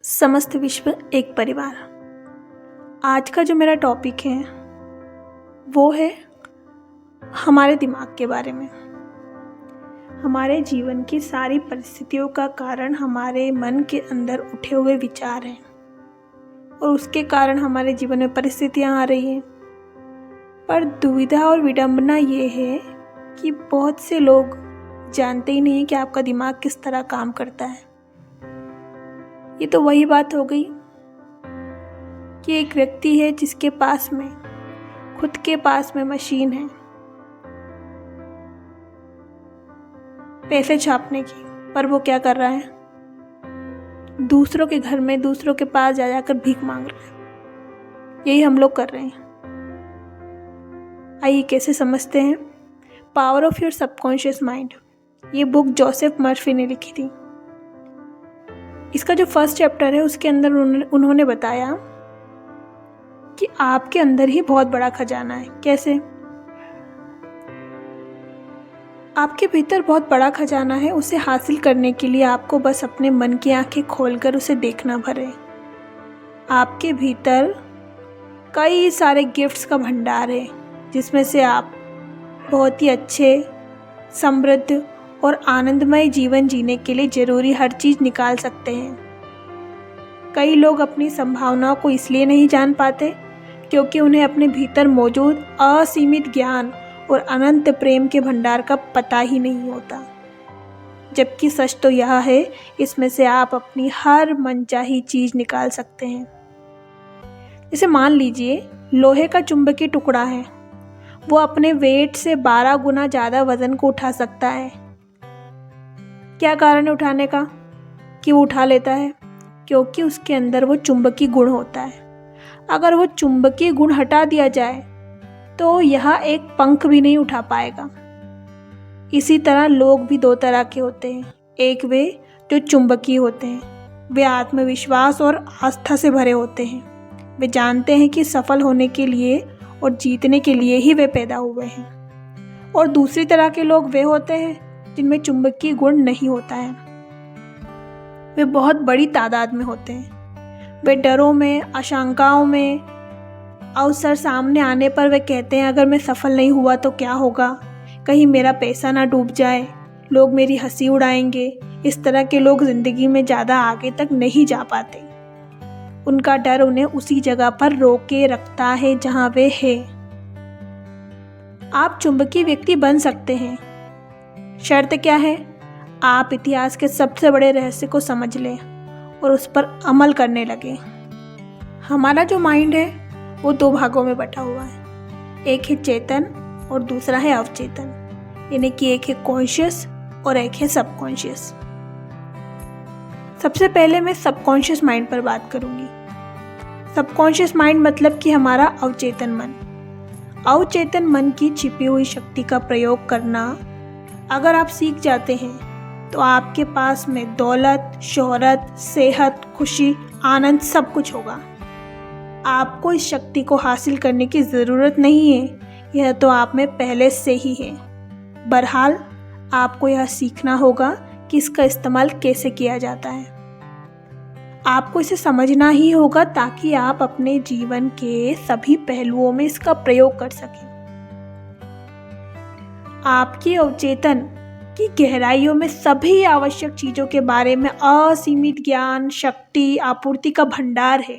समस्त विश्व एक परिवार। आज का जो मेरा टॉपिक है वो है हमारे दिमाग के बारे में। हमारे जीवन की सारी परिस्थितियों का कारण हमारे मन के अंदर उठे हुए विचार हैं और उसके कारण हमारे जीवन में परिस्थितियां आ रही हैं। पर दुविधा और विडंबना ये है कि बहुत से लोग जानते ही नहीं हैं कि आपका दिमाग किस तरह काम करता है। ये तो वही बात हो गई कि एक व्यक्ति है जिसके पास में खुद के पास में मशीन है पैसे छापने की, पर वो क्या कर रहा है? दूसरों के घर में दूसरों के पास जा जाकर भीख मांग रहा है। यही हम लोग कर रहे हैं। आइए कैसे समझते हैं। Power of your subconscious mind, ये बुक जोसेफ मर्फी ने लिखी थी। इसका जो फर्स्ट चैप्टर है उसके अंदर उन्होंने बताया कि आपके अंदर ही बहुत बड़ा खजाना है। कैसे? आपके भीतर बहुत बड़ा खजाना है। उसे हासिल करने के लिए आपको बस अपने मन की आंखें खोलकर उसे देखना भर है। आपके भीतर कई सारे गिफ्ट्स का भंडार है जिसमें से आप बहुत ही अच्छे, समृद्ध और आनंदमय जीवन जीने के लिए ज़रूरी हर चीज़ निकाल सकते हैं। कई लोग अपनी संभावनाओं को इसलिए नहीं जान पाते क्योंकि उन्हें अपने भीतर मौजूद असीमित ज्ञान और अनंत प्रेम के भंडार का पता ही नहीं होता। जबकि सच तो यह है, इसमें से आप अपनी हर मनचाही चीज़ निकाल सकते हैं। जैसे मान लीजिए लोहे का चुंबकीय टुकड़ा है, वो अपने वेट से 12 गुना ज़्यादा वज़न को उठा सकता है। क्या कारण है उठाने का कि वो उठा लेता है? क्योंकि उसके अंदर वो चुंबकीय गुण होता है। अगर वो चुंबकीय गुण हटा दिया जाए तो यह एक पंख भी नहीं उठा पाएगा। इसी तरह लोग भी दो तरह के होते हैं। एक वे जो चुंबकीय होते हैं, वे आत्मविश्वास और आस्था से भरे होते हैं। वे जानते हैं कि सफल होने के लिए और जीतने के लिए ही वे पैदा हुए हैं। और दूसरी तरह के लोग वे होते हैं जिनमें चुंबकीय गुण नहीं होता है। वे बहुत बड़ी तादाद में होते हैं। वे डरों में, आशंकाओं में, अवसर सामने आने पर वे कहते हैं अगर मैं सफल नहीं हुआ तो क्या होगा, कहीं मेरा पैसा ना डूब जाए, लोग मेरी हंसी उड़ाएंगे। इस तरह के लोग ज़िंदगी में ज़्यादा आगे तक नहीं जा पाते। उनका डर उन्हें उसी जगह पर रोके रखता है जहाँ वे हैं। आप चुंबकीय व्यक्ति बन सकते हैं। शर्त क्या है? आप इतिहास के सबसे बड़े रहस्य को समझ लें और उस पर अमल करने लगें। हमारा जो माइंड है वो दो भागों में बटा हुआ है। एक है चेतन और दूसरा है अवचेतन, यानी कि एक है कॉन्शियस और एक है सबकॉन्शियस। सबसे पहले मैं सबकॉन्शियस माइंड पर बात करूंगी। सबकॉन्शियस माइंड मतलब कि हमारा अवचेतन मन। अवचेतन मन की छिपी हुई शक्ति का प्रयोग करना अगर आप सीख जाते हैं तो आपके पास में दौलत, शोहरत, सेहत, खुशी, आनंद सब कुछ होगा। आपको इस शक्ति को हासिल करने की ज़रूरत नहीं है, यह तो आप में पहले से ही है। बहरहाल आपको यह सीखना होगा कि इसका इस्तेमाल कैसे किया जाता है। आपको इसे समझना ही होगा ताकि आप अपने जीवन के सभी पहलुओं में इसका प्रयोग कर सकें। आपकी अवचेतन की गहराइयों में सभी आवश्यक चीज़ों के बारे में असीमित ज्ञान, शक्ति, आपूर्ति का भंडार है।